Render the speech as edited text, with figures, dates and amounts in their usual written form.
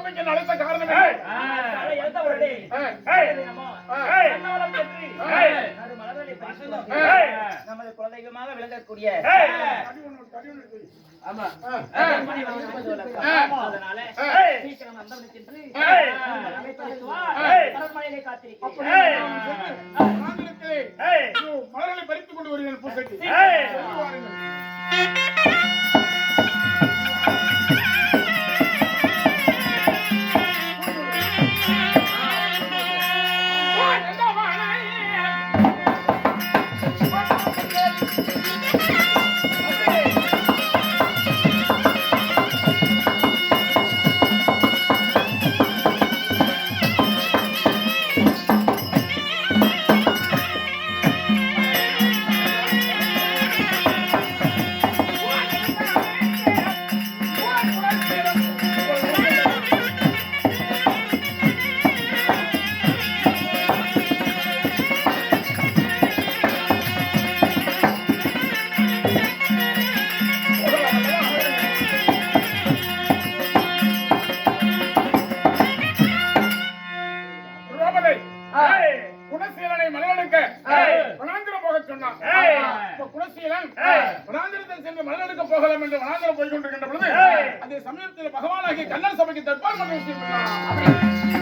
சபைக்கு அழைத்த காரணம் நமது குலதெய்வமாக விளங்கக்கூடிய அதனால சீக்கிரம் வந்தவனை சென்று மலர்களை பறித்துக் கொண்டு வருகிறேன் பூசைக்கு. குணசீலனை மலரெடுக்க வனாந்திரம் போக சொன்னான். குணசீலன் வனாந்திரத்தில் சென்று மலரெடுக்க போகலாம் என்று வனாந்திரம் போய் கொண்டிருக்கின்ற பொழுது அதே சமயத்தில் பகவானாகிய கண்ணன் சபைக்கு தற்பார் மன்றம்